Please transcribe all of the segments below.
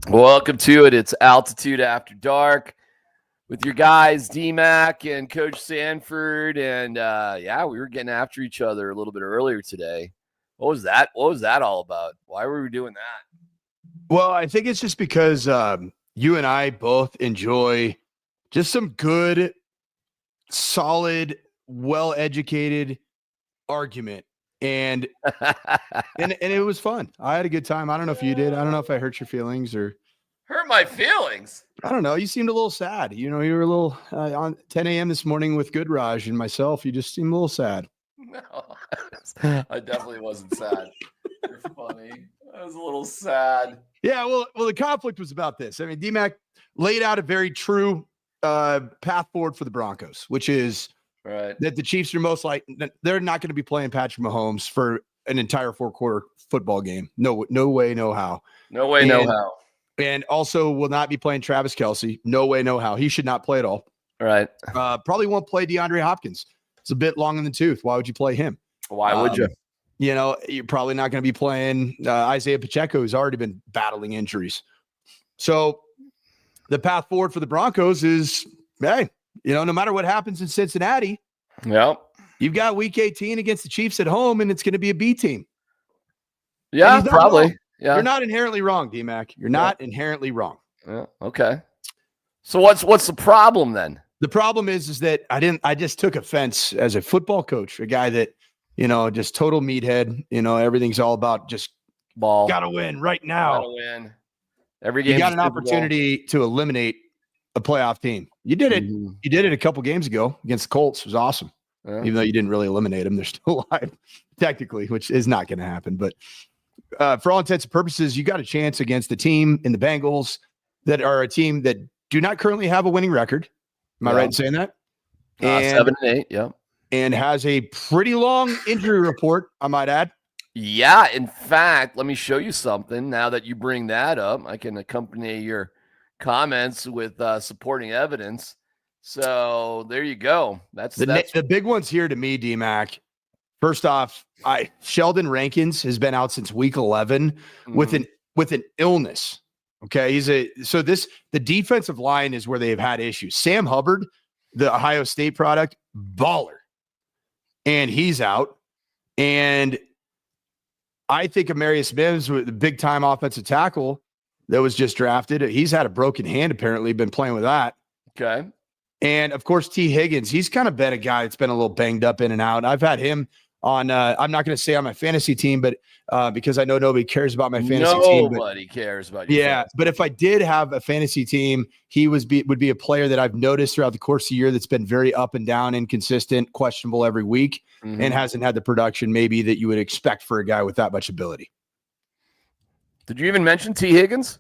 Welcome to it. It's Altitude After Dark with your guys, DMac and Coach Sanford. And we were getting after each other a little bit earlier today. What was that? What was that all about? Why were we doing that? Well, I think it's just because you and I both enjoy just some good, solid, well-educated argument. And it was fun. I had a good time. I don't know if you did. I don't know if I hurt your feelings or hurt my feelings. I don't know. You seemed a little sad. You know, you were a little on 10 a.m. this morning with Goodraj and myself. You just seemed a little sad. No, I definitely wasn't sad. You're funny. I was a little sad. Yeah, well, the conflict was about this. I mean, DMac laid out a very true path forward for the Broncos, which is right that the Chiefs are most likely they're not going to be playing Patrick Mahomes for an entire 4-quarter football game. No way, no how. No way, no how. And also will not be playing Travis Kelce. No way, no how. He should not play at all. Right. Probably won't play DeAndre Hopkins. It's a bit long in the tooth. Why would you play him? Why would you? You know, you're probably not going to be playing Isaiah Pacheco, who's already been battling injuries. So the path forward for the Broncos is, hey, you know, no matter what happens in Cincinnati, you've got week 18 against the Chiefs at home, and it's going to be a B team. Yeah, probably. Wrong. Yeah. You're not inherently wrong, DMac. You're not inherently wrong. Yeah. Okay. So what's the problem then? The problem is that I just took offense as a football coach, a guy that, you know, just total meathead, you know, everything's all about just ball. Got to win right now. Got to win. Every game. You got an opportunity to eliminate a playoff team. You did it. Mm-hmm. You did it a couple games ago against the Colts. It was awesome. Yeah. Even though you didn't really eliminate them, they're still alive technically, which is not going to happen. But for all intents and purposes, you got a chance against the team in the Bengals that are a team that do not currently have a winning record. Am I right in saying that? 7-8, yeah. And has a pretty long injury report, I might add. Yeah, in fact, let me show you something. Now that you bring that up, I can accompany your comments with supporting evidence. So there you go. That's the big ones here to me, DMac. First off, Sheldon Rankins has been out since week 11 with an illness. Okay, the defensive line is where they've had issues. Sam Hubbard, the Ohio State product, baller, and he's out. And I think Amarius Mims, the big time offensive tackle that was just drafted, he's had a broken hand. Apparently, been playing with that. Okay, and of course T. Higgins, he's kind of been a guy that's been a little banged up in and out. I've had him on. I'm not going to say on my fantasy team, but because I know nobody cares about my fantasy team. Nobody cares about you. Yeah, but if I did have a fantasy team, he would be a player that I've noticed throughout the course of the year that's been very up and down, inconsistent, questionable every week, and hasn't had the production maybe that you would expect for a guy with that much ability. Did you even mention T. Higgins?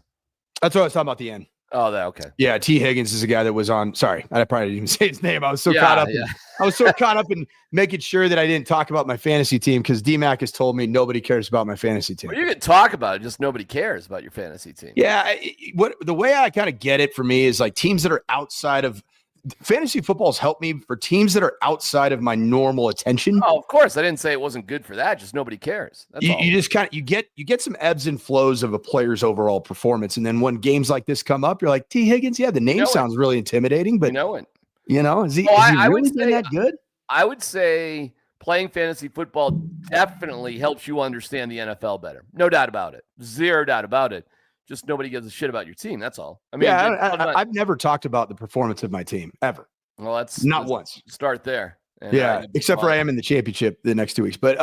That's what I was talking about at the end. Oh, okay. Yeah, T. Higgins is a guy that was on. Sorry, I probably didn't even say his name. I was so caught up. I was so caught up in making sure that I didn't talk about my fantasy team because DMac has told me nobody cares about my fantasy team. Well, you can talk about it, just nobody cares about your fantasy team. Yeah, the way I kind of get it for me is like teams that are outside of fantasy football has helped me for teams that are outside of my normal attention. Oh, of course. I didn't say it wasn't good for that. Just nobody cares. That's all. You just kind of you get some ebbs and flows of a player's overall performance, and then when games like this come up, you're like T. Higgins. Yeah, the name sounds really intimidating, but is he really been that good? I would say playing fantasy football definitely helps you understand the NFL better. No doubt about it. Zero doubt about it. Just nobody gives a shit about your team. That's all. I mean, I've never talked about the performance of my team ever. Well, that's not once. Start there. Except for I am in the championship the next 2 weeks. But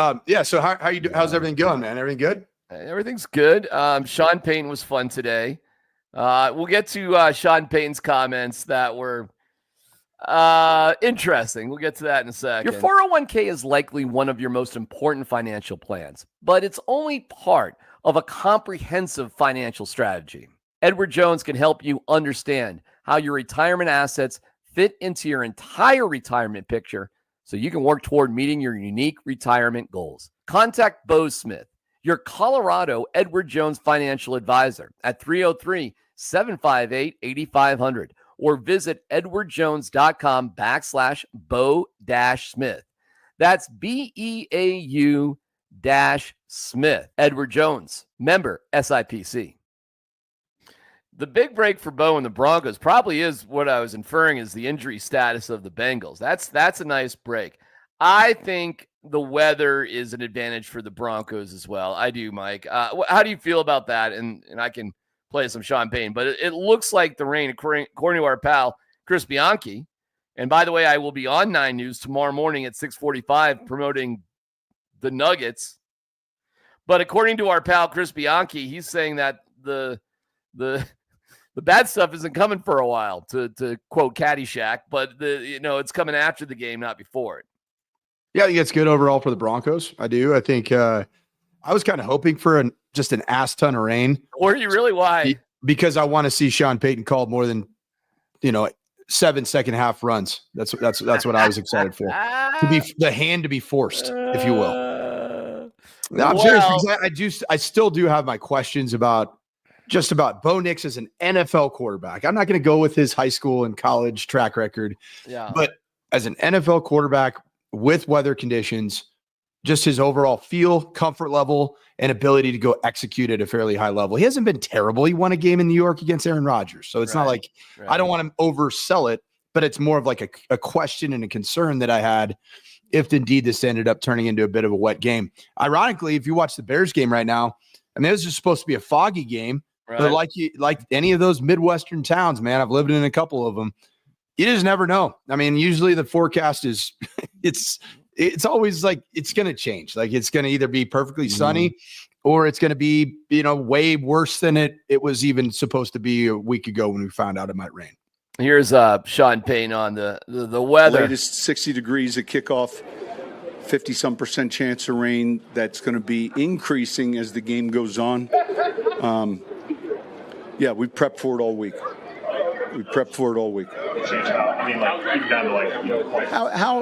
so how you do? How's everything going, man? Everything good? Everything's good. Sean Payton was fun today. We'll get to Sean Payton's comments that were interesting. We'll get to that in a second. Your 401k is likely one of your most important financial plans, but it's only part of a comprehensive financial strategy. Edward Jones can help you understand how your retirement assets fit into your entire retirement picture so you can work toward meeting your unique retirement goals. Contact Beau Smith, your Colorado Edward Jones financial advisor at 303-758-8500 or visit edwardjones.com/Beau-Smith. That's BEAU-Smith. Edward Jones, member SIPC. The big break for Beau and the Broncos probably is what I was inferring is the injury status of the Bengals. That's a nice break. I think the weather is an advantage for the Broncos as well. I do, Mike. How do you feel about that? And I can play some Sean Payton, but it looks like the rain, according to our pal Chris Bianchi. And by the way, I will be on 9 News tomorrow morning at 6:45 promoting the Nuggets. But according to our pal Chris Bianchi, he's saying that the bad stuff isn't coming for a while, to quote Caddyshack, but it's coming after the game, not before it. Yeah, I think it's good overall for the Broncos. I do. I think I was kind of hoping for just an ass ton of rain. Were you really? Why? Because I want to see Sean Payton called more than 7 second half runs. That's what I was excited for. To be the hand to be forced, if you will. No, I'm serious because I still do have my questions about Bo Nix as an NFL quarterback. I'm not going to go with his high school and college track record. Yeah. But as an NFL quarterback with weather conditions, just his overall feel, comfort level, and ability to go execute at a fairly high level. He hasn't been terrible. He won a game in New York against Aaron Rodgers. So it's not like I don't want to oversell it, but it's more of like a question and a concern that I had if indeed this ended up turning into a bit of a wet game. Ironically, if you watch the Bears game right now, I mean, it was just supposed to be a foggy game. Right. But like any of those Midwestern towns, man, I've lived in a couple of them. You just never know. I mean, usually the forecast is it's always like it's going to change. Like it's going to either be perfectly sunny or it's going to be, way worse than it was even supposed to be a week ago when we found out it might rain. Here's Sean Payton on the weather. Latest 60 degrees at kickoff, 50-some% chance of rain. That's going to be increasing as the game goes on. Yeah, we prepped for it all week.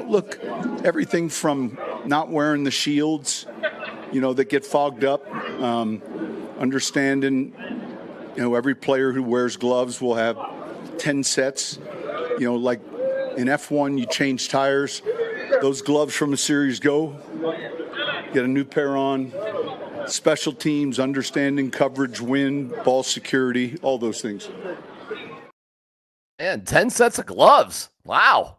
Look, everything from not wearing the shields, that get fogged up, understanding, every player who wears gloves will have 10 sets. Like in F1, you change tires. Those gloves from a series go, get a new pair on. Special teams, understanding coverage, wind, ball security, all those things. And 10 sets of gloves. Wow.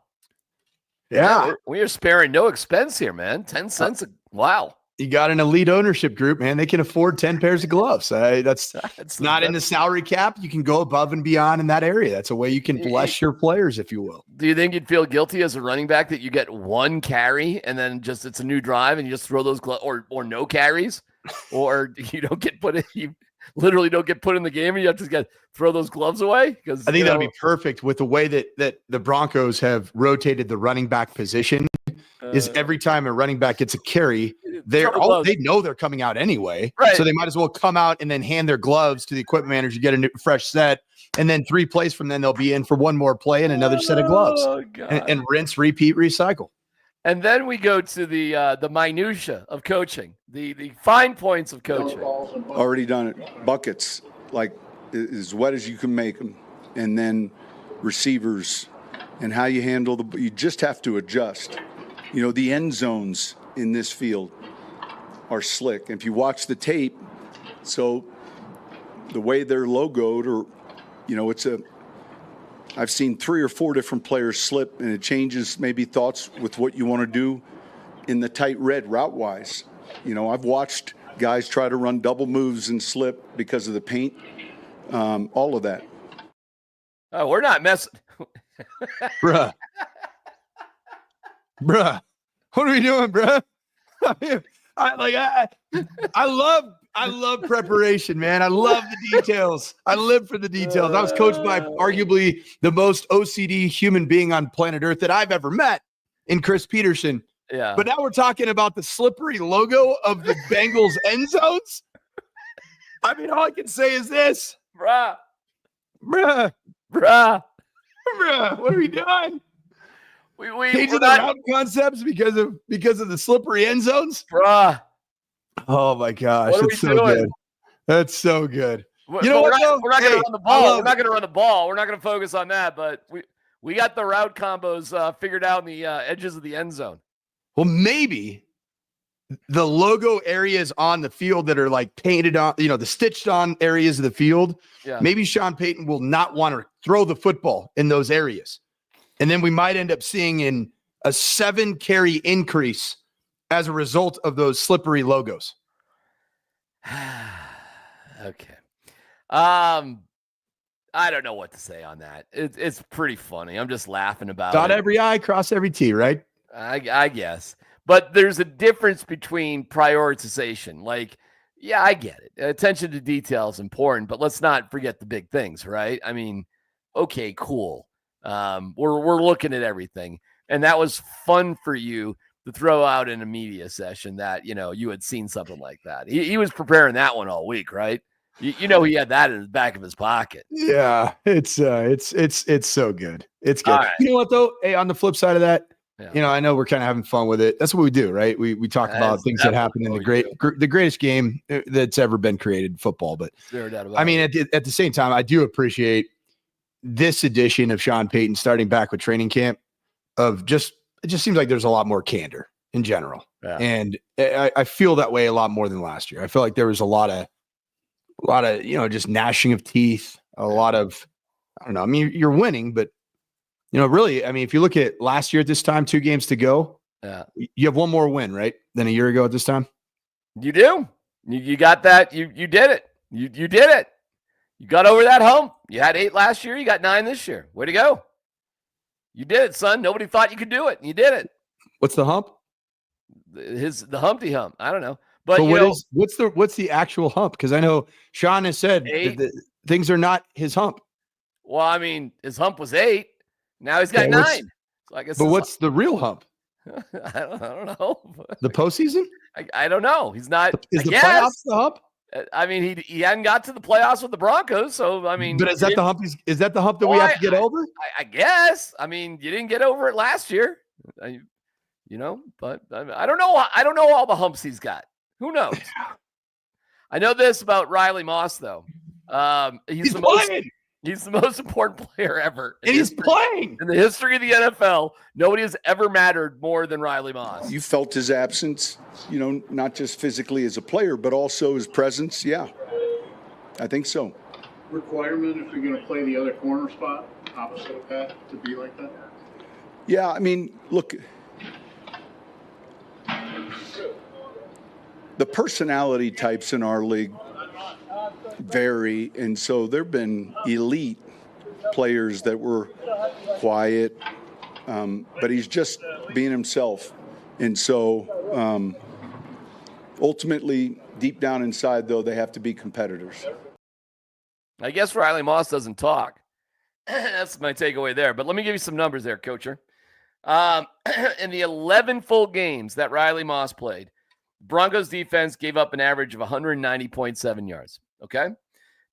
Yeah. We are sparing no expense here, man. 10 cents. Wow. You got an elite ownership group, man. They can afford 10 pairs of gloves. That's not in the salary cap. You can go above and beyond in that area. That's a way you can bless your players, if you will. Do you think you'd feel guilty as a running back that you get one carry and then just it's a new drive and you just throw those gloves or no carries? Or you don't get put in, you literally don't get put in the game and you have to throw those gloves away? Because I think that'd be perfect with the way that the Broncos have rotated the running back position. Is every time a running back gets a carry, they know they're coming out anyway. Right. So they might as well come out and then hand their gloves to the equipment manager, get a new, fresh set, and then 3 plays from then they'll be in for one more play and another set of gloves. And rinse, repeat, recycle. And then we go to the minutia of coaching, the fine points of coaching. Already done it. Buckets, like as wet as you can make them. And then receivers and how you handle you just have to adjust. The end zones in this field are slick. And if you watch the tape, so the way they're logoed or, I've seen 3 or 4 different players slip, and it changes maybe thoughts with what you want to do in the tight red route-wise. I've watched guys try to run double moves and slip because of the paint, all of that. Oh, we're not messing. Bruh. What are we doing, bruh? I love preparation, man. I love the details. I live for the details. I was coached by arguably the most OCD human being on planet Earth that I've ever met in Chris Peterson. Yeah. But now we're talking about the slippery logo of the Bengals end zones. I mean, all I can say is this. Bruh. What are we doing? Changing the route concepts because of the slippery end zones? Bruh. Oh my gosh, that's so good. That's so good. We're not going to run the ball. We're not going to run the ball. We're not going to focus on that. But we got the route combos figured out in the edges of the end zone. Well, maybe the logo areas on the field that are like painted on, the stitched on areas of the field. Yeah. Maybe Sean Payton will not want to throw the football in those areas. And then we might end up seeing a 7-carry increase as a result of those slippery logos. Okay. I don't know what to say on that. It's pretty funny. I'm just laughing about Dot it. every I, cross every T, right? I guess. But there's a difference between prioritization. Like, yeah, I get it. Attention to detail is important, but let's not forget the big things, right? I mean, okay, cool. We're looking at everything. And that was fun for you to throw out in a media session that, you had seen something like that. He was preparing that one all week, right? He had that in the back of his pocket. Yeah, it's so good. It's good. Right. You know what though? Hey, on the flip side of that, yeah. I know we're kind of having fun with it. That's what we do, right? We talk about things that happen in the greatest game that's ever been created in football. But I mean, at the same time, I do appreciate this edition of Sean Payton starting back with training camp. It just seems like there's a lot more candor in general, and I feel that way a lot more than last year. I feel like there was a lot of just gnashing of teeth. A lot of, I don't know. I mean, you're winning, but really, I mean, if you look at last year at this time, 2 games to go, you have one more win, right, than a year ago at this time. You do. You got that. You did it. You did it. You got over that hump. You had 8 last year. You got 9 this year. Way to go. You did it, son. Nobody thought you could do it. You did it. What's the hump? The Humpty Hump. I don't know. But what's the actual hump? Because I know Sean has said that things are not his hump. Well, I mean, his hump was 8. Now he's got 9. So I guess. But what's the real hump? I don't know. The postseason? I don't know. He's not. Is the playoffs the hump? I mean, he hadn't got to the playoffs with the Broncos, so I mean. But is that the hump? Is that the hump that we have to get over? I guess. I mean, you didn't get over it last year, but I don't know. I don't know all the humps he's got. Who knows? I know this about Riley Moss, though. He's the most important player ever. And he's playing. In the history of the NFL, nobody has ever mattered more than Riley Moss. You felt his absence, not just physically as a player, but also his presence. Yeah, I think so. Requirement if you're going to play the other corner spot opposite of Pat to be like that? Yeah, I mean, look, the personality types in our league vary, and so there have been elite players that were quiet, but he's just being himself. And so ultimately, deep down inside, though, they have to be competitors. I guess Riley Moss doesn't talk. That's my takeaway there. But let me give you some numbers there, Coacher. In the 11 full games that Riley Moss played, Broncos defense gave up an average of 190.7 yards. Okay.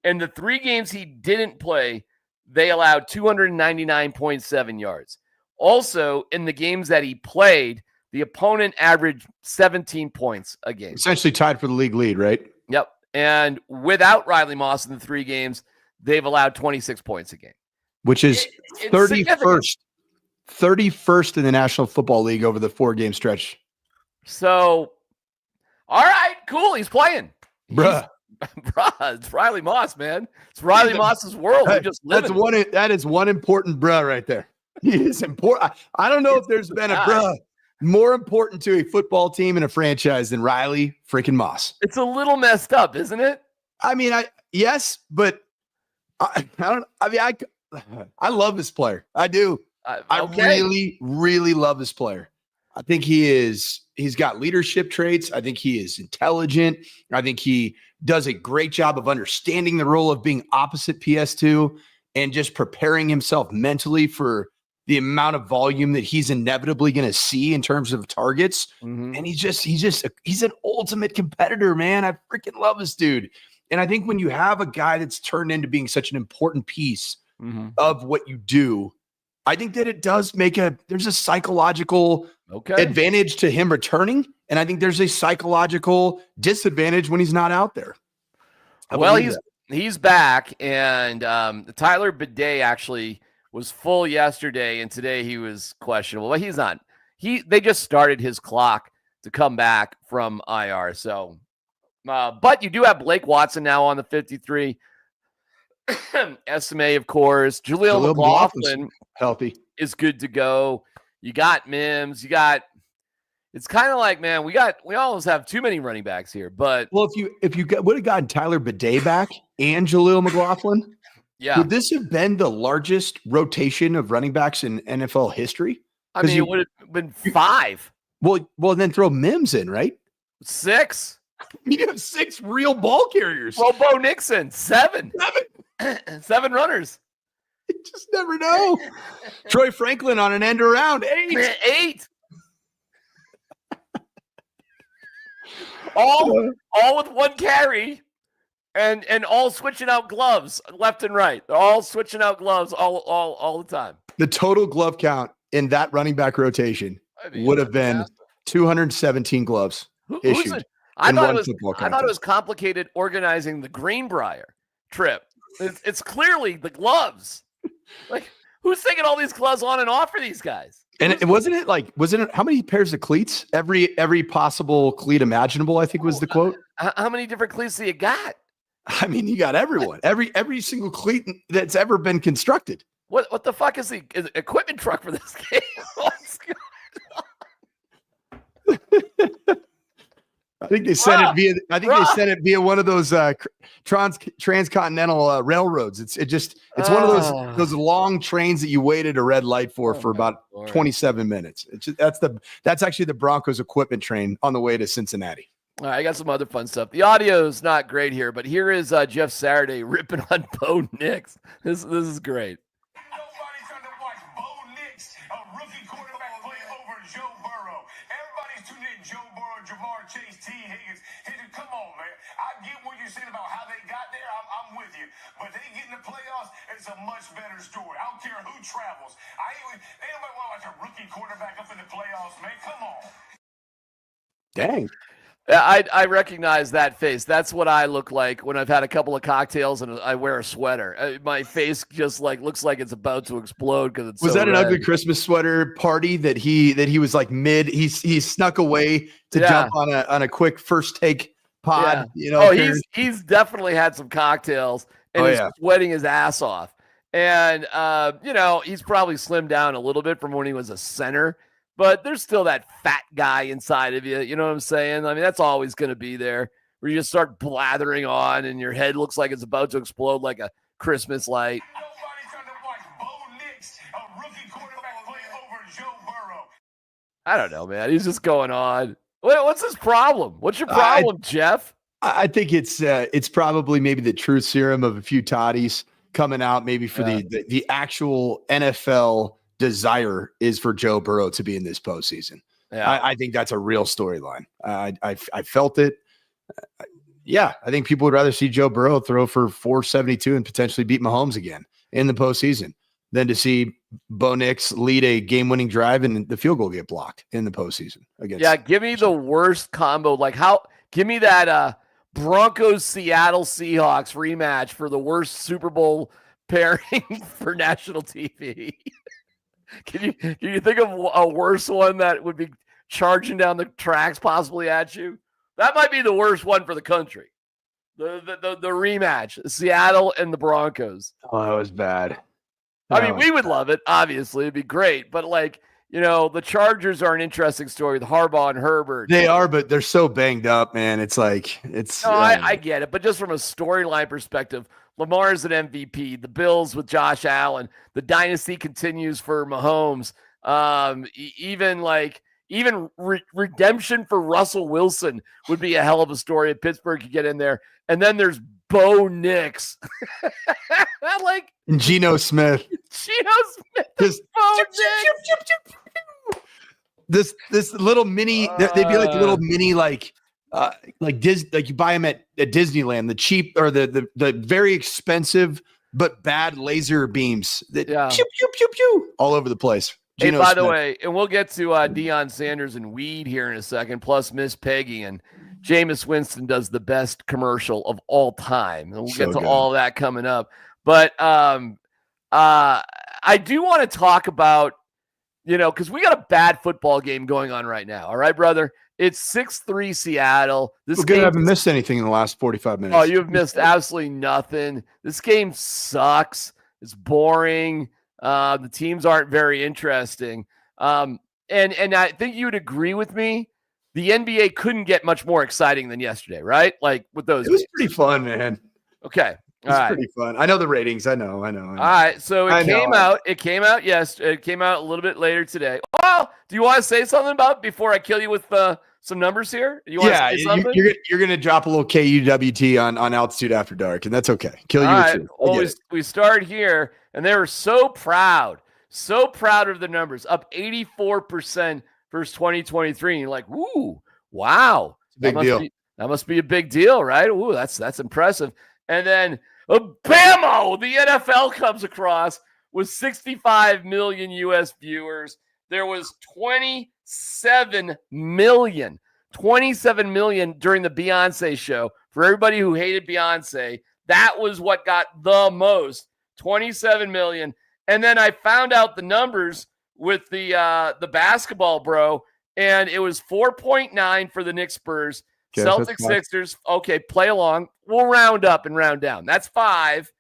In the 3 games he didn't play, they allowed 299.7 yards. Also, in the games that he played, the opponent averaged 17 points a game. Essentially tied for the league lead, right? Yep. And without Riley Moss in the 3 games, they've allowed 26 points a game. Which is 31st in the National Football League over the 4-game stretch. So, all right, cool. He's playing. Bruh, it's Riley Moss, man. It's Riley Moss's world. That is one important bruh right there. He is important. I don't know if there's been a bruh more important to a football team and a franchise than Riley freaking Moss. It's a little messed up, isn't it? I mean, yes, but I don't. I mean, I love this player. I do. I really, really love this player. I think he's got leadership traits. I think he is intelligent. I think he does a great job of understanding the role of being opposite PS2 and just preparing himself mentally for the amount of volume that he's inevitably going to see in terms of targets. Mm-hmm. And he's an ultimate competitor, man. I freaking love this dude. And I think when you have a guy that's turned into being such an important piece of what you do, I think that it does there's a psychological advantage to him returning. And I think there's a psychological disadvantage when he's not out there. Well, he's back. And Tyler Bidet actually was full yesterday. And today he was questionable. But he's not. They just started his clock to come back from IR. So, but you do have Blake Watson now on the 53. SMA, of course. Jaleel McLaughlin healthy is good to go. You got Mims. It's kind of like, man, we always have too many running backs here. But well, if you would have gotten Tyler Bidet back and Jaleel McLaughlin, would this have been the largest rotation of running backs in NFL history? I mean, it would have been 5. Well, then throw Mims in, right? 6. You have 6 real ball carriers. Well, Bo Nixon, 7. 7 runners. You just never know. Troy Franklin on an end around 8. all with 1 carry, and all switching out gloves left and right. They're all switching out gloves all the time. The total glove count in that running back rotation would have been 217 gloves issued. I thought it was complicated organizing the Greenbrier trip. It's clearly the gloves. Like, who's taking all these gloves on and off for these guys? And wasn't it how many pairs of cleats? Every possible cleat imaginable, I think was the quote. How many different cleats do you got? I mean, you got everyone. Every single cleat that's ever been constructed. What the fuck is the equipment truck for this game? What's going on? I think they sent it via one of those transcontinental railroads. It's one of those long trains that you waited a red light for about 27 minutes. That's actually the Broncos equipment train on the way to Cincinnati. All right, I got some other fun stuff. The audio is not great here, but here is Jeff Saturday ripping on Bo Nix. This is great. Nobody's trying to watch Bo Nix, a rookie quarterback, play over Joe Burrow. Everybody's tuning in. Joe Burrow, Jamar Chase, T. Higgins. Come on, man. I get what you're saying about how they got there. I'm with you. But they get in the playoffs, it's a much better story. I don't care who travels. Anybody want to watch a rookie quarterback up in the playoffs, man? Come on. Dang. I recognize that face. That's what I look like when I've had a couple of cocktails and I wear a sweater. My face just looks like it's about to explode because it's. Was so that an red. ugly Christmas sweater party that he was like mid? He snuck away to jump on a quick first take pod. He's definitely had some cocktails and he's sweating his ass off. And he's probably slimmed down a little bit from when he was a center. But there's still that fat guy inside of you. You know what I'm saying? I mean, that's always going to be there where you just start blathering on and your head looks like it's about to explode like a Christmas light. Nobody's trying to watch Bo Nix, a rookie quarterback, play over Joe Burrow. I don't know, man. He's just going on. What's his problem? What's your problem, Jeff? I think it's probably maybe the truth serum of a few toddies coming out maybe for the actual NFL desire is for Joe Burrow to be in this postseason. Yeah. I think that's a real storyline. I felt it. I think people would rather see Joe Burrow throw for 472 and potentially beat Mahomes again in the postseason than to see Bo Nix lead a game-winning drive and the field goal get blocked in the postseason. Give me the worst combo. Give me that Broncos Seattle Seahawks rematch for the worst Super Bowl pairing for national TV. Can you think of a worse one that would be charging down the tracks possibly at you? That might be the worst one for the country. The rematch, Seattle and the Broncos. Oh, that was bad. We would love it. Obviously, it'd be great. But the Chargers are an interesting story with Harbaugh and Herbert. They are, but they're so banged up, man. I get it. But just from a storyline perspective, Lamar's an MVP. The Bills with Josh Allen. The dynasty continues for Mahomes. Even redemption for Russell Wilson would be a hell of a story if Pittsburgh could get in there. And then there's Bo Nix. And Geno Smith. This little mini, they'd be like little mini, like you buy them at Disneyland, the cheap or the very expensive but bad laser beams that pew, pew, pew, pew, all over the place. Hey, by the way, and we'll get to Deion Sanders and weed here in a second, plus Miss Peggy, and Jameis Winston does the best commercial of all time. And we'll get to all of that coming up. But I do want to talk about, because we got a bad football game going on right now. All right, brother? It's 6-3 Seattle. This game, I haven't is, missed anything in the last 45 minutes. Oh, you've missed absolutely nothing. This game sucks. It's boring. The teams aren't very interesting. And I think you would agree with me. The NBA couldn't get much more exciting than yesterday, right? Like with those. It was games. pretty fun, man. Okay. It was pretty fun. I know the ratings. I know. All right. So it came out. It came out yesterday. It came out a little bit later today. Oh, do you want to say something about it before I kill you with some numbers here? You want to say something? You're going to drop a little KUWT on Altitude After Dark, and that's okay. Kill you with truth. Well, we start here, and they were so proud of the numbers, up 84% versus 2023. And you're like, ooh, wow. Big deal. That must be a big deal, right? Ooh, that's impressive. And then bammo, the NFL comes across with 65 million U.S. viewers. There was 27 million during the Beyonce show. For everybody who hated Beyonce, that was what got the most, 27 million. And then I found out the numbers with the basketball, bro, and it was 4.9 for the Knicks Spurs. Okay, Celtics Sixers. Okay, play along. We'll round up and round down. That's 5.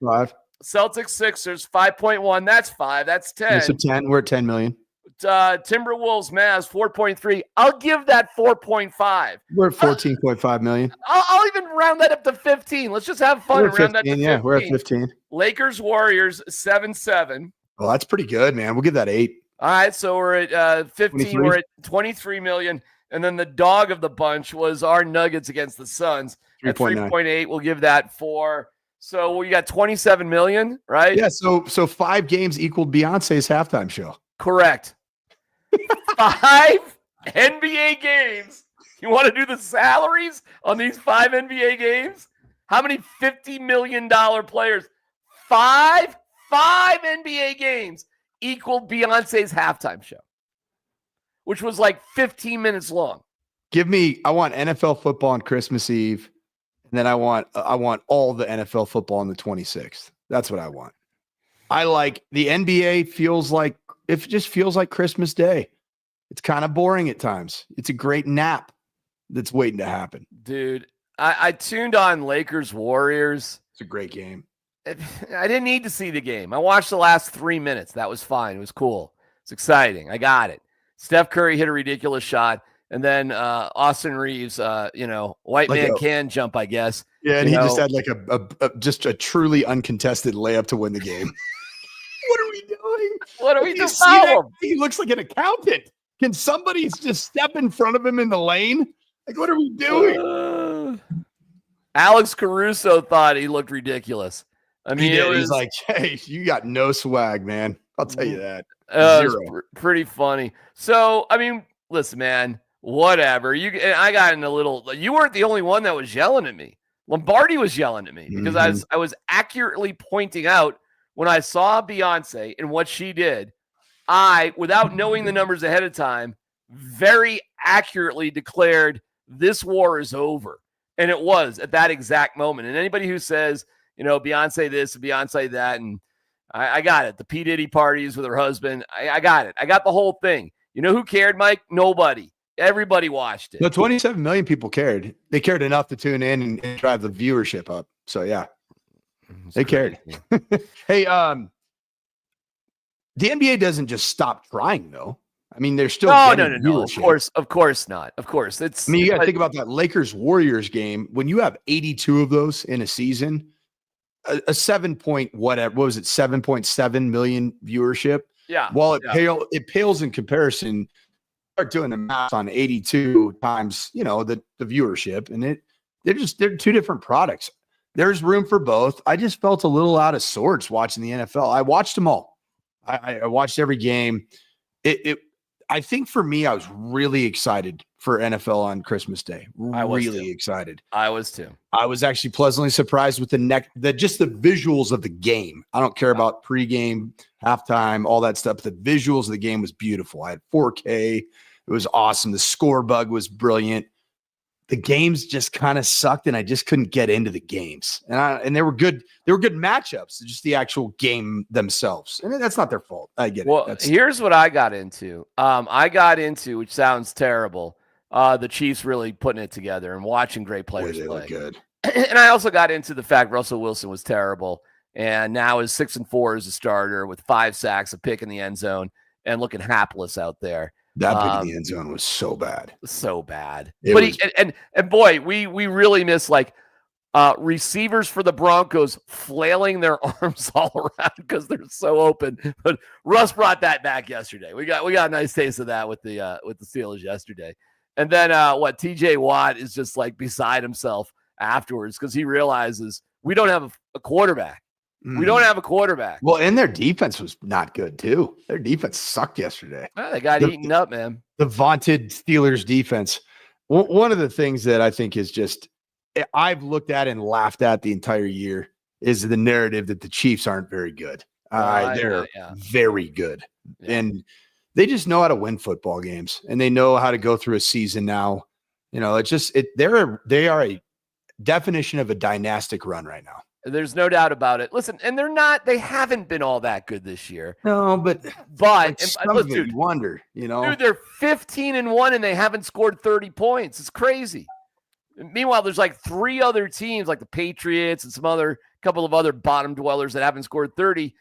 Celtics Sixers 5.1. That's 5. That's 10. It's a 10. We're at 10 million. Timberwolves Mavs 4.3. I'll give that 4.5. We're at 14.5 million. I'll even round that up to 15. Let's just have fun and round that to 15. Yeah, we're at 15. Lakers Warriors 7-7. Well, that's pretty good, man. We'll give that 8. All right, so we're at 15. 23? We're at 23 million. And then the dog of the bunch was our Nuggets against the Suns at 3.8. We'll give that 4. So we got 27 million, right? Yeah. So 5 games equaled Beyonce's halftime show. Correct. 5 NBA games. You want to do the salaries on these 5 NBA games? How many $50 million players? 5 NBA games equaled Beyonce's halftime show, which was like 15 minutes long. I want NFL football on Christmas Eve, and then I want all the NFL football on the 26th. That's what I want. I like the NBA just feels like Christmas Day. It's kind of boring at times. It's a great nap that's waiting to happen. Dude, I tuned on Lakers Warriors. It's a great game. I didn't need to see the game. I watched the last 3 minutes. That was fine. It was cool. It's exciting. I got it. Steph Curry hit a ridiculous shot, and then Austin Reeves, white man can jump, I guess. Yeah, and he just had like just a truly uncontested layup to win the game. What are we doing? What are we doing? He looks like an accountant. Can somebody just step in front of him in the lane? Like, what are we doing? Alex Caruso thought he looked ridiculous. I mean, he's like, hey, you got no swag, man. I'll tell you that. It's pretty funny. So, I mean, listen, man, whatever. I got in a little. You weren't the only one that was yelling at me. Lombardi was yelling at me because I was accurately pointing out when I saw Beyonce and what she did. I, without knowing the numbers ahead of time, very accurately declared this war is over, and it was at that exact moment. And anybody who says, Beyonce this, Beyonce that, and I got it. The P. Diddy parties with her husband. I got it. I got the whole thing. You know who cared, Mike? Nobody. Everybody watched it. No, 27 million people cared. They cared enough to tune in and drive the viewership up. So, yeah. They cared. Hey, the NBA doesn't just stop trying, though. I mean, they're still no. Of course not. Of course. You got to think about that Lakers-Warriors game. When you have 82 of those in a season, a 7.7 million viewership. Yeah. While it pales in comparison, start doing the math on 82 times, the viewership, and they're two different products. There's room for both. I just felt a little out of sorts watching the NFL. I watched them all. I watched every game. I think for me, I was really excited for NFL on Christmas Day. Really excited. I was too. I was actually pleasantly surprised with just the visuals of the game. I don't care about pregame, halftime, all that stuff. The visuals of the game was beautiful. I had 4K. It was awesome. The score bug was brilliant. The games just kind of sucked, and I just couldn't get into the games. And they were good. They were good matchups. Just the actual game themselves, and that's not their fault. I get it. Well, here's what I got into. Which sounds terrible. the Chiefs really putting it together and watching great players Boy, they play. look good. And I also got into the fact Russell Wilson was terrible, and now is 6-4 as a starter with 5 sacks, a pick in the end zone, and looking hapless out there. That pick in the end zone was so bad. So bad. It But boy, we really miss like receivers for the Broncos flailing their arms all around because they're so open. But Russ brought that back yesterday. We got a nice taste of that with the Steelers yesterday. And then TJ Watt is just like beside himself afterwards because he realizes we don't have a quarterback. We don't have a quarterback. Well, and their defense was not good too. Their defense sucked yesterday. They got eaten up, man. The vaunted Steelers defense. One of the things that I think is just I've looked at and laughed at the entire year is the narrative that the Chiefs aren't very good. They're very good. Yeah. And they just know how to win football games, and they know how to go through a season now. You know, they are a definition of a dynastic run right now. There's no doubt about it. Listen, and they haven't been all that good this year. No, but dude, you wonder, you know. Dude, they're 15-1 and they haven't scored 30 points. It's crazy. Meanwhile, there's like 3 other teams like the Patriots and couple of other bottom dwellers that haven't scored 30.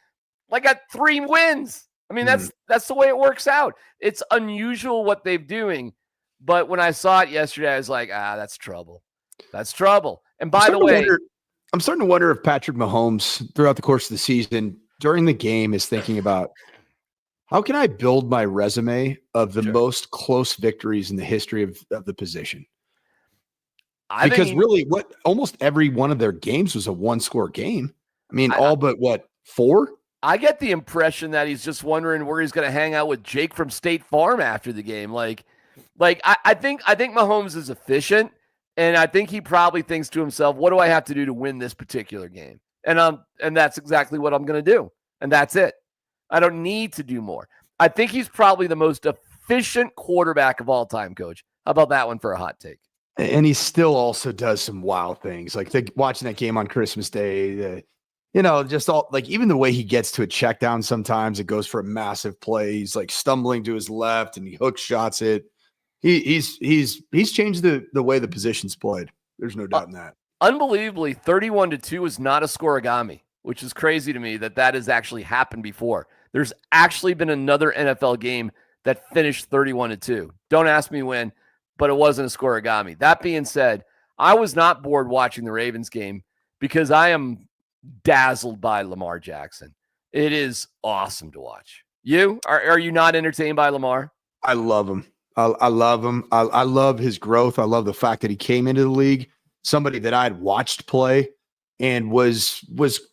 Like got 3 wins. I mean, that's the way it works out. It's unusual what they're doing. But when I saw it yesterday, I was like, that's trouble. That's trouble. And by the way, I'm starting to wonder if Patrick Mahomes throughout the course of the season during the game is thinking about how can I build my resume of the most close victories in the history of the position? Because really almost every one of their games was a 1-score game. I mean, all but 4? I get the impression that he's just wondering where he's going to hang out with Jake from State Farm after the game. I think Mahomes is efficient. And I think he probably thinks to himself, what do I have to do to win this particular game? And that's exactly what I'm going to do. And that's it. I don't need to do more. I think he's probably the most efficient quarterback of all time, Coach. How about that one for a hot take? And he still also does some wild things. Like watching that game on Christmas Day, just all like even the way he gets to a check down sometimes, it goes for a massive play. He's like stumbling to his left and he hook shots it. He's changed the way the position's played. There's no doubt in that. Unbelievably, 31-2 is not a scoregami, which is crazy to me that has actually happened before. There's actually been another NFL game that finished 31-2. Don't ask me when, but it wasn't a scoregami. That being said, I was not bored watching the Ravens game because I am dazzled by Lamar Jackson. It is awesome to watch. You are you not entertained by Lamar? I love him. I love him. I love his growth. I love the fact that he came into the league, somebody that I had watched play and was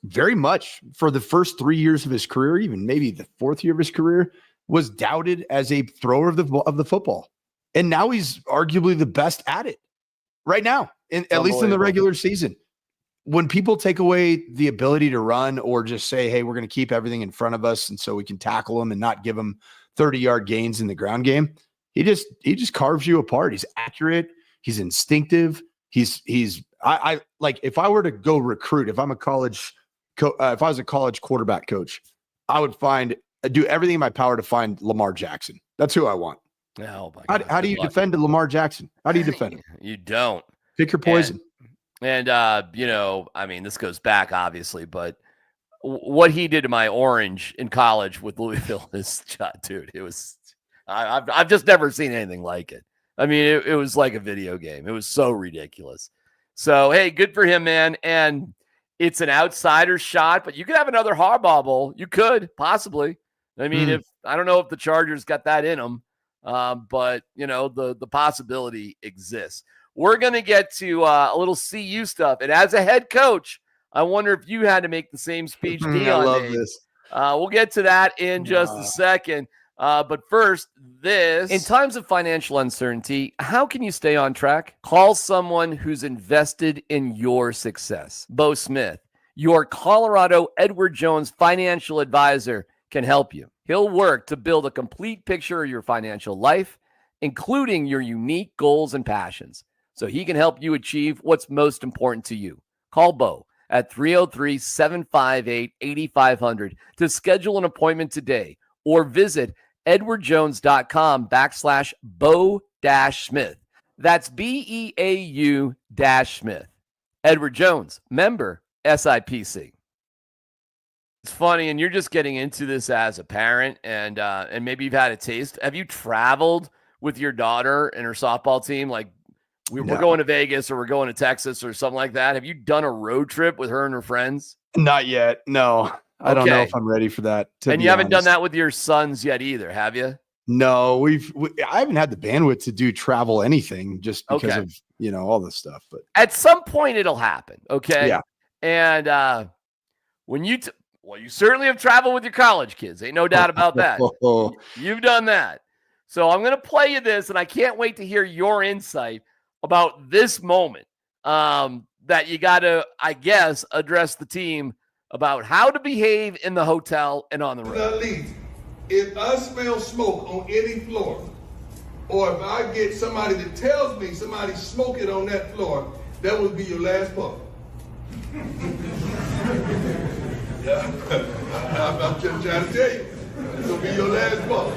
very much for the first 3 years of his career, even maybe the 4th year of his career, was doubted as a thrower of the football. And now he's arguably the best at it right now, at least in the regular season. When people take away the ability to run or just say, hey, we're going to keep everything in front of us and so we can tackle them and not give them 30-yard gains in the ground game, he just carves you apart. He's accurate. He's instinctive. I like if I were to go recruit, if I'm a college, if I was a college quarterback coach, I would do everything in my power to find Lamar Jackson. That's who I want. Oh my God. How do you defend Lamar Jackson? How do you defend him? You don't. Pick your poison. And I mean, this goes back obviously, but what he did to my orange in college with Louisville is, dude, it was. I've just never seen anything like it. I mean, it was like a video game. It was so ridiculous. So, hey, good for him, man. And it's an outsider shot, but you could have another Harbaugh Bowl. You could, possibly. I mean, I don't know if the Chargers got that in them, but, the possibility exists. We're going to get to a little CU stuff. And as a head coach, I wonder if you had to make the same speech Dion I love made. this. We'll get to that in just a second. But first, this. In times of financial uncertainty, how can you stay on track? Call someone who's invested in your success. Beau Smith, your Colorado Edward Jones financial advisor, can help you. He'll work to build a complete picture of your financial life, including your unique goals and passions, so he can help you achieve what's most important to you. Call Beau at 303-758-8500 to schedule an appointment today, or visit edwardjones.com/Beau-Smith. That's BEAU-Smith. Edward Jones, member SIPC. It's funny, and you're just getting into this as a parent, and maybe you've had a taste. Have you traveled with your daughter and her softball team? Like, we're going to Vegas or we're going to Texas or something like that. Have you done a road trip with her and her friends? Not yet. No, I don't know if I'm ready for that. And you haven't done that with your sons yet either, have you? No, I haven't had the bandwidth to do travel anything just because of, all this stuff. But at some point it'll happen. Okay. Yeah. And when you certainly have traveled with your college kids. Ain't no doubt about that. You've done that. So I'm going to play you this, and I can't wait to hear your insight about this moment that you got to, I guess, address the team about how to behave in the hotel and on the road. If I smell smoke on any floor, or if I get somebody that tells me somebody's smoking on that floor, that would be your last puff. Yeah, I'm just trying to tell you. It's going to be your last puff.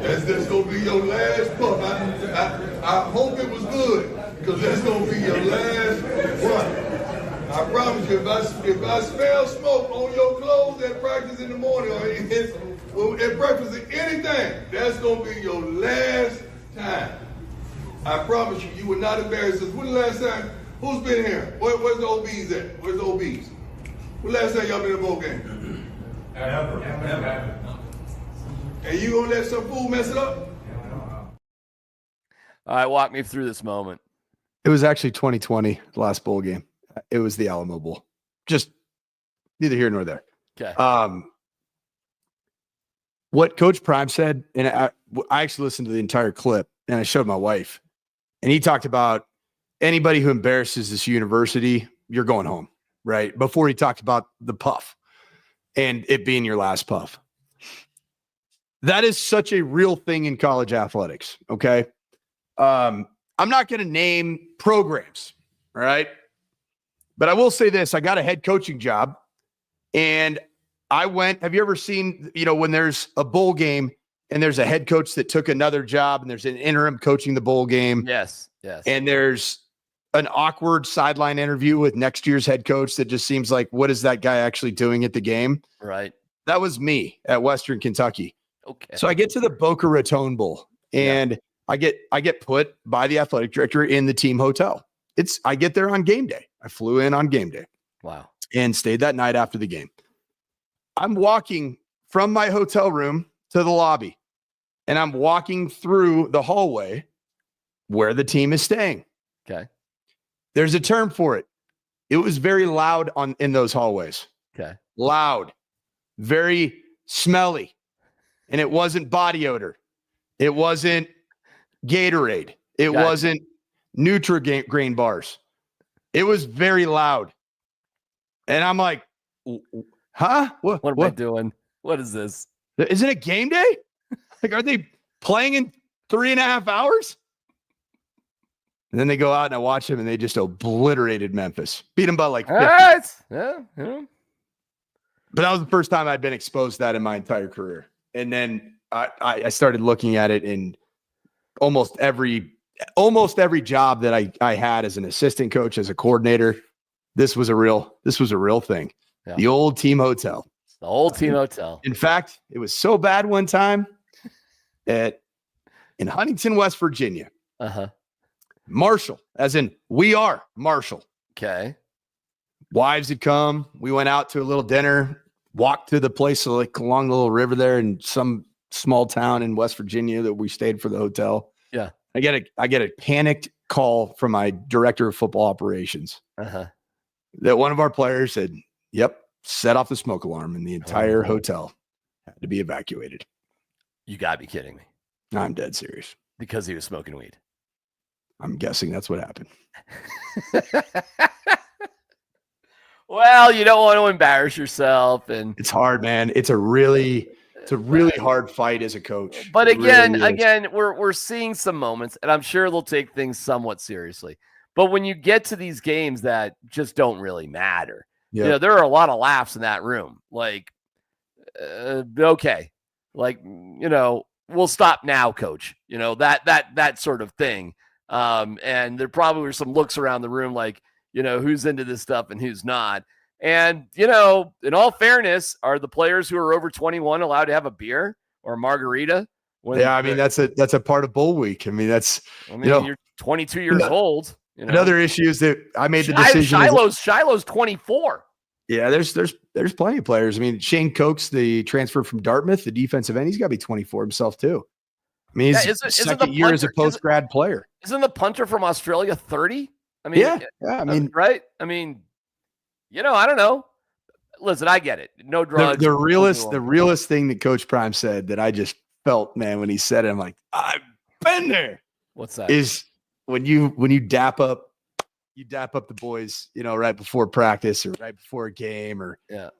That's going to be your last puff. I hope it was good, because that's going to be your last one. I promise you, if I smell smoke on your clothes at practice in the morning or at breakfast or anything, that's going to be your last time. I promise you, you will not embarrass us. When the last time? Who's been here? Where's the OBs at? Where's the OBs? When the last time y'all been in a bowl game? Never. And you gonna let some fool mess it up? All right, walk me through this moment. It was actually 2020, the last bowl game. It was the Alamo Bowl. Just neither here nor there. Okay. What Coach Prime said, and I actually listened to the entire clip, and I showed my wife, and he talked about anybody who embarrasses this university, you're going home, right? Before he talked about the puff and it being your last puff. That is such a real thing in college athletics, okay? I'm not going to name programs, all right? But I will say this. I got a head coaching job, and I went – have you ever seen, when there's a bowl game and there's a head coach that took another job and there's an interim coaching the bowl game? Yes. And there's an awkward sideline interview with next year's head coach that just seems like, what is that guy actually doing at the game? Right. That was me at Western Kentucky. Okay. So I get to the Boca Raton Bowl, and I get put by the athletic director in the team hotel. I get there on game day. I flew in on game day. Wow. And stayed that night after the game. I'm walking from my hotel room to the lobby, and I'm walking through the hallway where the team is staying. Okay. There's a term for it. It was very loud in those hallways. Okay. Loud, very smelly. And it wasn't body odor. It wasn't Gatorade. It wasn't Nutri-Grain bars. It was very loud. And I'm like, huh? What am I doing? What is this? Isn't it game day? Like, are they playing in 3.5 hours? And then they go out and I watch them, and they just obliterated Memphis. Beat them by like 50. All right. Yeah. But that was the first time I'd been exposed to that in my entire career. And then I started looking at it in almost every job that I had as an assistant coach, as a coordinator. This was a real thing. Yeah. The old team hotel. The old team hotel. In fact, it was so bad one time in Huntington, West Virginia. Uh-huh. Marshall, as in we are Marshall. Okay. Wives had come. We went out to a little dinner, walked to the place like along the little river there in some small town in West Virginia that we stayed for the hotel. Yeah. I get a panicked call from my director of football operations. Uh-huh. That one of our players said, yep, set off the smoke alarm, and the entire hotel had to be evacuated. You gotta be kidding me. I'm dead serious. Because he was smoking weed. I'm guessing that's what happened. Well, you don't want to embarrass yourself, and it's hard, man. It's a really hard fight as a coach. But again, we're seeing some moments, and I'm sure they'll take things somewhat seriously. But when you get to these games that just don't really matter, there are a lot of laughs in that room. Like, okay, like we'll stop now, coach. That sort of thing. And there probably were some looks around the room like, who's into this stuff and who's not. And, in all fairness, are the players who are over 21 allowed to have a beer or a margarita? That's a part of Bowl Week. You're 22 years old. Another issue is that I made the decision. Shiloh's 24. Yeah, there's plenty of players. Shane Cokes, the transfer from Dartmouth, the defensive end, he's got to be 24 himself too. He's second year as a post-grad player. Isn't the punter from Australia 30? Right? I don't know. Listen, I get it. No drugs. The realest thing that Coach Prime said that I just felt, man, when he said it, I'm like, I've been there. What's that? Is when you dap up the boys, right before practice or right before a game and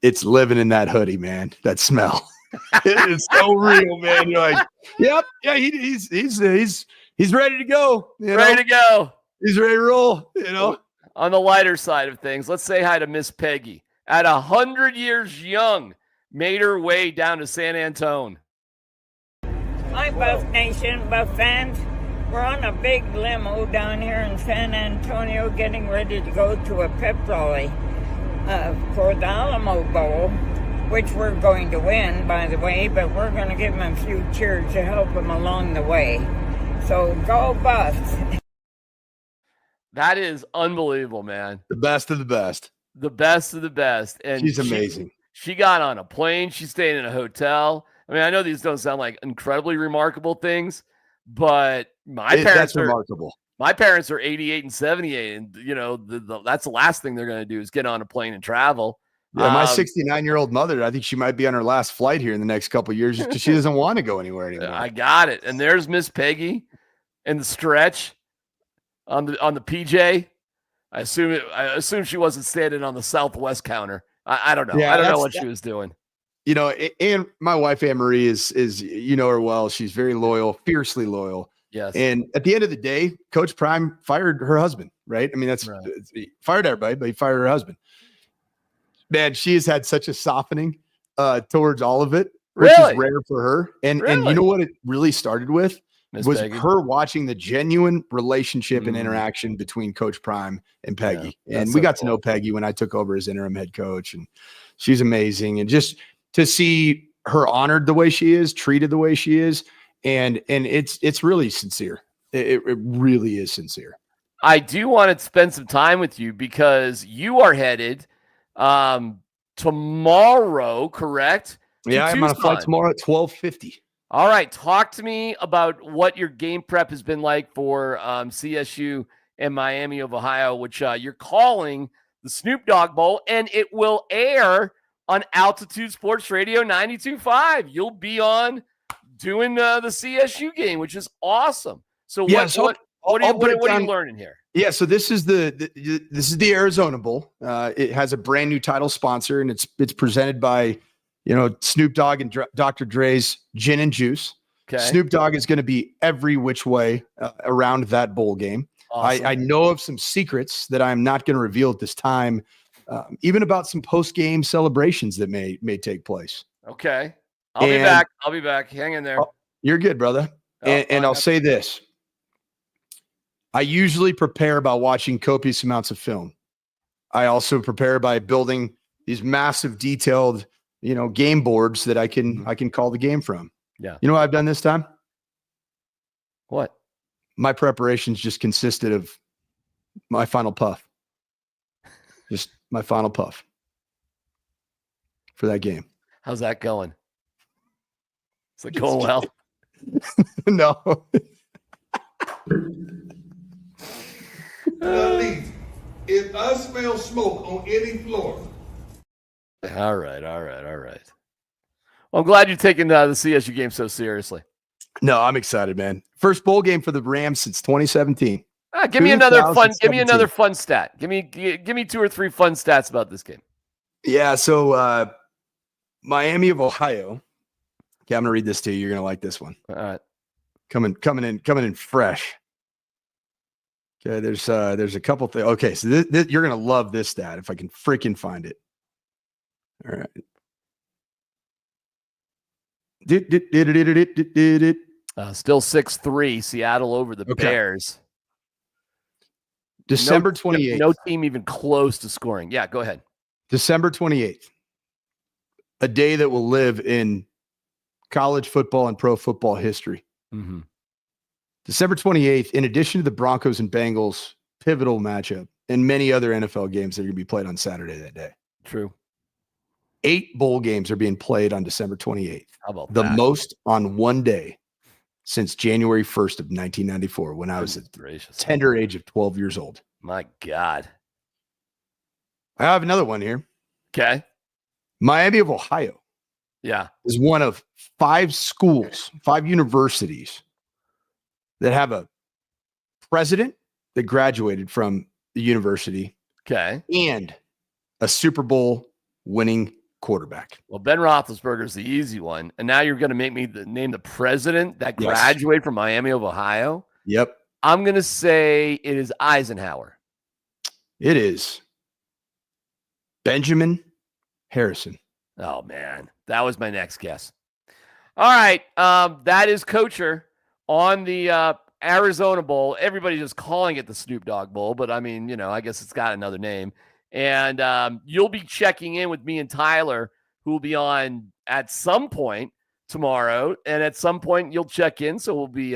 it's living in that hoodie, man, that smell. It is so real, man. You're like, yep. Yeah. He's ready to go. Ready to go. He's ready to roll, On the lighter side of things, let's say hi to Miss Peggy. At 100 years young, made her way down to San Antone. Hi, Buff Nation, Buff fans. We're on a big limo down here in San Antonio getting ready to go to a pep rally for the Alamo Bowl, which we're going to win, by the way, but we're going to give them a few cheers to help them along the way. So go Buffs. That is unbelievable, man. The best of the best. The best of the best. And she's amazing. She got on a plane. She stayed in a hotel. I know these don't sound like incredibly remarkable things, but that's remarkable. My parents are 88 and 78, and that's the last thing they're going to do is get on a plane and travel. Yeah, my 69-year-old mother, I think she might be on her last flight here in the next couple of years just because she doesn't want to go anywhere anymore. I got it. And there's Miss Peggy in the stretch on the PJ. I assume she wasn't standing on the Southwest counter. I don't know. I don't know what she was doing. And my wife Anne Marie is her well. She's very loyal, fiercely loyal. Yes. And at the end of the day, Coach Prime fired her husband, right? That's right. He fired everybody, but he fired her husband. Man, she has had such a softening towards all of it, which is rare for her. And you know what it really started with? Was Peggy. Her watching the genuine relationship and interaction between Coach Prime and Peggy. Yeah, and we got to know Peggy when I took over as interim head coach, and she's amazing. And just to see her honored the way she is, treated the way she is, and it's really sincere. It really is sincere. I do want to spend some time with you because you are headed tomorrow, correct? Yeah, I'm on a flight tomorrow at 12:50. All right. Talk to me about what your game prep has been like for CSU and Miami of Ohio, which you're calling the Snoop Dogg Bowl, and it will air on Altitude Sports Radio 92.5. You'll be on doing the CSU game, which is awesome. So what are you learning here? Yeah, so this is the Arizona Bowl. It has a brand new title sponsor, and it's presented by Snoop Dogg and Dr. Dre's Gin and Juice. Okay. Snoop Dogg is going to be every which way around that bowl game. Awesome. I know of some secrets that I'm not going to reveal at this time, even about some post-game celebrations that may take place. Okay. I'll be back. Hang in there. You're good, brother. And I'll say this. I usually prepare by watching copious amounts of film. I also prepare by building these massive detailed, game boards that I can call the game from. Yeah. You know what I've done this time? What? My preparations just consisted of my final puff. Just my final puff for that game. How's that going? Is it going well? No. If I smell smoke on any floor. All right. Well, I'm glad you're taking the CSU game so seriously. No, I'm excited, man. First bowl game for the Rams since 2017. Give me another fun stat. Give me 2 or 3 fun stats about this game. Yeah, so Miami of Ohio. Okay, I'm gonna read this to you. You're gonna like this one. All right. Coming in fresh. Okay, there's a couple things. Okay, so you're gonna love this stat if I can freaking find it. All right. Still 6-3, Seattle over the Bears. December 28th. No team even close to scoring. Yeah, go ahead. December 28th. A day that will live in college football and pro football history. Mm-hmm. December 28th, in addition to the Broncos and Bengals pivotal matchup and many other NFL games that are going to be played on Saturday that day. True. 8 bowl games are being played on December 28th. How about the that? most on one day since January 1st of 1994 when I was at the tender age of 12 years old. My God. I have another one here. Okay. Miami of Ohio. Yeah. Is one of 5 schools, 5 universities that have a president that graduated from the university. Okay. And a Super Bowl winning quarterback. Well, Ben Roethlisberger's the easy one. And now you're going to make me name the president that graduated from Miami of Ohio? Yep. I'm going to say it is Eisenhower. It is Benjamin Harrison. Oh, man. That was my next guess. All right. That is Coacher on the Arizona Bowl. Everybody's just calling it the Snoop Dogg Bowl, but I mean, you know, I guess it's got another name. And you'll be checking in with me and Tyler, who will be on at some point tomorrow. And at some point, you'll check in. So we'll be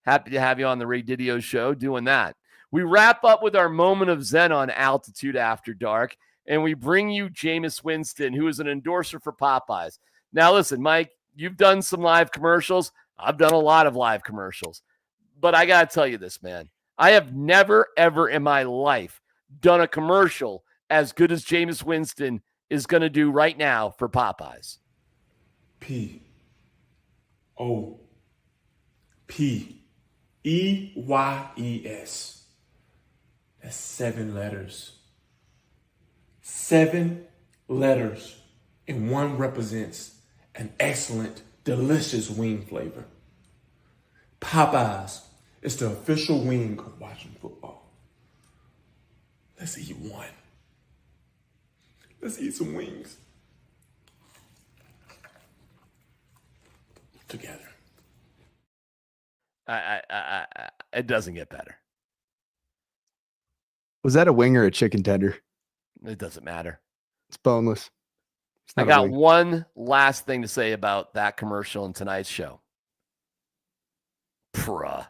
happy to have you on the Ray Didio show doing that. We wrap up with our moment of Zen on Altitude After Dark. And we bring you Jameis Winston, who is an endorser for Popeyes. Now, listen, Mike, you've done some live commercials. I've done a lot of live commercials. But I got to tell you this, man. I have never, ever in my life done a commercial as good as Jameis Winston is going to do right now for Popeyes. Popeyes. That's 7 letters. 7 letters. And one represents an excellent, delicious wing flavor. Popeyes is the official wing of watching football. Let's eat one. Let's eat some wings. Together. It doesn't get better. Was that a wing or a chicken tender? It doesn't matter. It's boneless. I got one last thing to say about that commercial in tonight's show. Bruh.